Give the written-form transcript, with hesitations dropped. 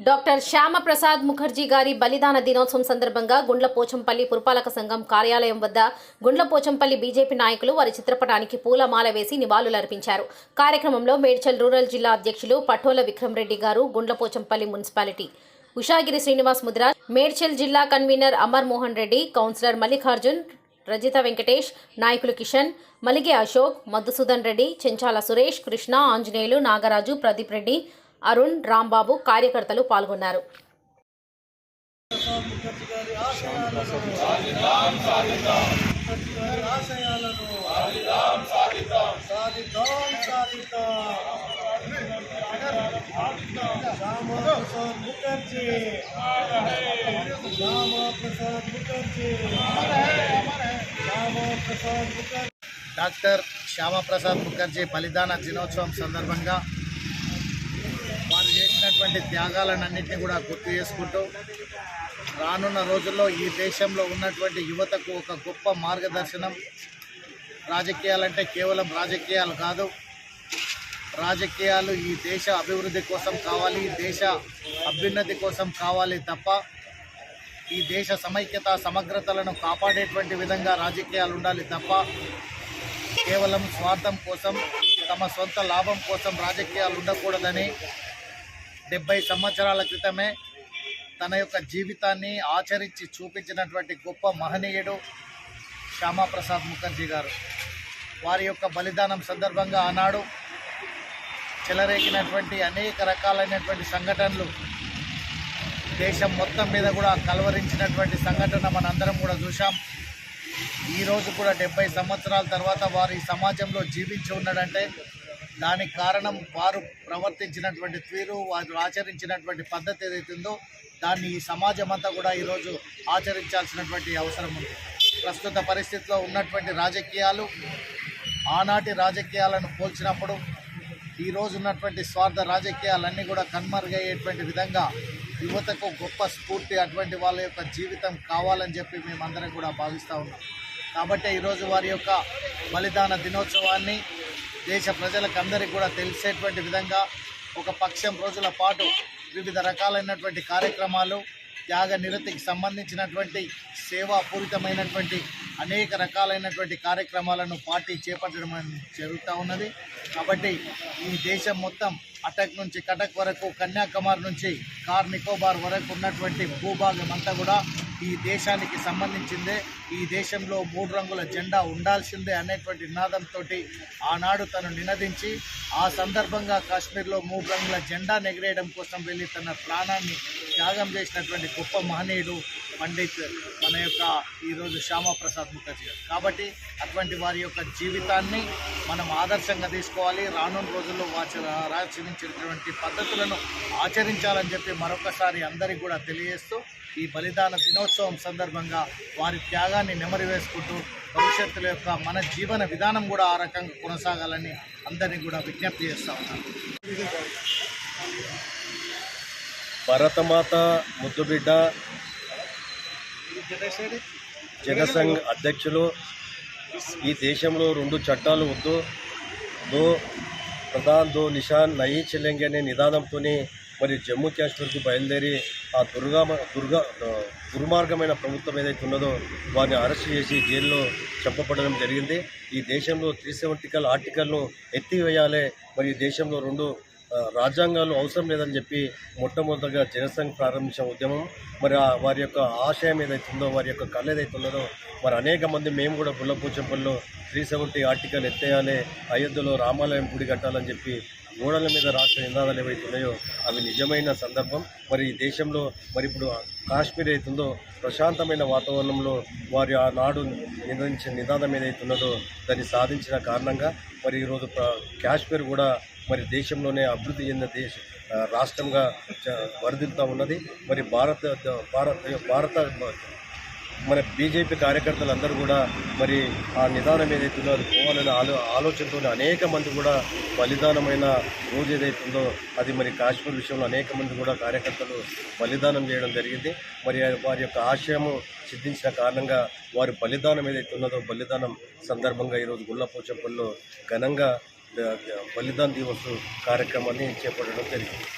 Doctor Shyama Prasad Mukherjee గారి బలిదాన దినోత్సవం సందర్భంగా గుండ్లపోచంపల్లి పురపాలక సంఘం కార్యాలయం వద్ద గుండ్లపోచంపల్లి బీజేపీ నాయకులు వారి చిత్రపటానికి పూలమాల వేసి నివాళులర్పించారు. కార్యక్రమంలో మేడ్చల్ రూరల్ జిల్లా అధ్యక్షులు పఠోల విక్రమ్ రెడ్డి గారు, గుండ్లపోచంపల్లి మున్సిపాలిటీ ఉషాగిరి శ్రీనివాస్ ముద్రాజ్, మేడ్చల్ జిల్లా కన్వీనర్ అమర్ మోహన్ రెడ్డి, కౌన్సిలర్ మల్లికార్జున్, రజిత వెంకటేష్, నాయకులు కిషన్, మలిగే అశోక్, మధుసూదన్ రెడ్డి, చెంచాల సురేష్, కృష్ణ, ఆంజనేయులు, నాగరాజు, ప్రదీప్ రెడ్డి, అరుణ్, రాంబాబు కార్యకర్తలు పాల్గొన్నారు. డాక్టర్ శ్యామప్రసాద్ ముఖర్జీ బలిదాన దినోత్సవం సందర్భంగా వారు చేసినటువంటి త్యాగాలన్నింటినీ కూడా గుర్తు చేసుకుంటూ రానున్న రోజుల్లో ఈ దేశంలో ఉన్నటువంటి యువతకు ఒక గొప్ప మార్గదర్శనం. రాజకీయాలంటే కేవలం రాజకీయాలు కాదు, రాజకీయాలు ఈ దేశ అభివృద్ధి కోసం కావాలి, దేశ అభ్యున్నతి కోసం కావాలి తప్ప ఈ దేశ సమైక్యత సమగ్రతలను కాపాడేటువంటి విధంగా రాజకీయాలు ఉండాలి తప్ప కేవలం స్వార్థం కోసం, తమ సొంత లాభం కోసం రాజకీయాలు ఉండకూడదని 70 సంవత్సరాల క్రితమే తన యొక్క జీవితాన్ని ఆచరించి చూపించినటువంటి గొప్ప మహనీయుడు శ్యామప్రసాద్ ముఖర్జీ గారు. వారి యొక్క బలిదానం సందర్భంగా ఆనాడు చెలరేగినటువంటి అనేక రకాలైనటువంటి సంఘటనలు దేశం మొత్తం మీద కూడా కలవరించినటువంటి సంఘటన మనందరం కూడా చూసాం. ఈరోజు కూడా 70 సంవత్సరాల తర్వాత వారు ఈ సమాజంలో జీవించి ఉన్నాడంటే దానికి కారణం వారు ప్రవర్తించినటువంటి తీరు, వారు ఆచరించినటువంటి పద్ధతి ఏదైతుందో దాన్ని ఈ సమాజం అంతా కూడా ఈరోజు ఆచరించాల్సినటువంటి అవసరం ఉంది. ప్రస్తుత పరిస్థితిలో ఉన్నటువంటి రాజకీయాలు ఆనాటి రాజకీయాలను పోల్చినప్పుడు ఈరోజు ఉన్నటువంటి స్వార్థ రాజకీయాలన్నీ కూడా కనుమరుగయ్యేటువంటి విధంగా యువతకు గొప్ప స్ఫూర్తి అటువంటి వాళ్ళ యొక్క జీవితం కావాలని చెప్పి మేమందరం కూడా భావిస్తూ ఉన్నాం. కాబట్టి ఈరోజు వారి యొక్క బలిదాన దినోత్సవాన్ని దేశ ప్రజలకు అందరికీ కూడా తెలిసేటువంటి విధంగా ఒక పక్షం రోజుల పాటు వివిధ రకాలైనటువంటి కార్యక్రమాలు, త్యాగ నిరతికి సంబంధించినటువంటి సేవాపూరితమైనటువంటి అనేక రకాలైనటువంటి కార్యక్రమాలను పార్టీ చేపట్టడం జరుగుతూ ఉన్నది. కాబట్టి ఈ దేశం మొత్తం అటక్ నుంచి కటక్ వరకు, కన్యాకుమారి నుంచి కార్ నికోబార్ వరకు ఉన్నటువంటి భూభాగం అంతా కూడా ఈ దేశానికి సంబంధించిందే, ఈ దేశంలో 3 రంగుల జెండా ఉండాల్సిందే అనేటువంటి నినాదంతో ఆనాడు తను నినదించి ఆ సందర్భంగా కాశ్మీర్లో 3 రంగుల జెండా ఎగరేయడం కోసం వెళ్ళి తన ప్రాణాన్ని త్యాగం చేసినటువంటి గొప్ప మహనీయుడు పండిత్ మన యొక్క ఈరోజు శ్యామప్రసాద్ ముఖర్జీ గారు. కాబట్టి అటువంటి వారి యొక్క జీవితాన్ని మనం ఆదర్శంగా తీసుకోవాలి. రానున్న రోజుల్లో ఆచరించినటువంటి పద్ధతులను ఆచరించాలని చెప్పి మరొకసారి అందరికీ కూడా తెలియజేస్తూ ఈ బలిదాన దినోత్సవం సందర్భంగా వారి త్యాగాన్ని నెమరు వేసుకుంటూ భవిష్యత్తులో యొక్క మన జీవన విధానం కూడా ఆ రకంగా కొనసాగాలని అందరినీ కూడా విజ్ఞప్తి చేస్తూ ఉన్నాను. భరతమాత ముద్దుబిడ్డ జనసంఘ్ అధ్యక్షులు ఈ దేశంలో 2 చట్టాలు వద్దు, దో ప్రధాన్ దో నిషాన్ నహీ చలేంగే అనే నిదానంతో మరి జమ్మూ కాశ్మీర్కు బయలుదేరి ఆ దుర్మార్గమైన ప్రభుత్వం ఏదైతే ఉన్నదో వారిని అరెస్ట్ చేసి జైల్లో చంపబడడం జరిగింది. ఈ దేశంలో 370 ఆర్టికల్ను ఎత్తివేయాలి, మరి ఈ దేశంలో 2 రాజ్యాంగాలు అవసరం లేదని చెప్పి మొట్టమొదటిగా జనసంఘ్ ప్రారంభించిన ఉద్యమం. మరి వారి యొక్క ఆశయం ఏదైతే ఉందో, వారి యొక్క కళ ఏదైతే ఉన్నదో, మరి అనేక మంది మేము కూడా గుండ్లపోచంపల్లిలో 370 ఆర్టికల్ ఎత్తేయాలి, అయోధ్యలో రామాలయం గుడి కట్టాలని చెప్పి గోడల మీద రాష్ట్ర నినాదాలు ఏవైతే ఉన్నాయో అవి నిజమైన సందర్భం. మరి ఈ దేశంలో మరి ఇప్పుడు కాశ్మీర్ అవుతుందో ప్రశాంతమైన వాతావరణంలో వారి ఆనాడు నిర్ణయించిన నినాదం ఏదైతే ఉన్నదో దాన్ని సాధించిన కారణంగా మరి ఈరోజు కాశ్మీర్ కూడా మరి దేశంలోనే అభివృద్ధి చెందిన రాష్ట్రంగా వరదిల్తూ ఉన్నది. మరి భారత మన బీజేపీ కార్యకర్తలందరూ కూడా మరి ఆ నిదానం ఏదైతుందో అది పోవాలనే ఆలోచనతో అనేక మంది కూడా బలిదానమైన రోజు ఏదైతుందో అది మరి కాశ్మీర్ విషయంలో అనేక మంది కూడా కార్యకర్తలు బలిదానం చేయడం జరిగింది. మరి వారి యొక్క ఆశయము సిద్ధించిన కారణంగా వారి బలిదానం ఏదైతే ఉన్నదో బలిదానం సందర్భంగా ఈరోజు గుండ్లపోచంపల్లిలో ఘనంగా బలిదాన్ దివస్ కార్యక్రమాన్ని చేపట్టడం జరిగింది.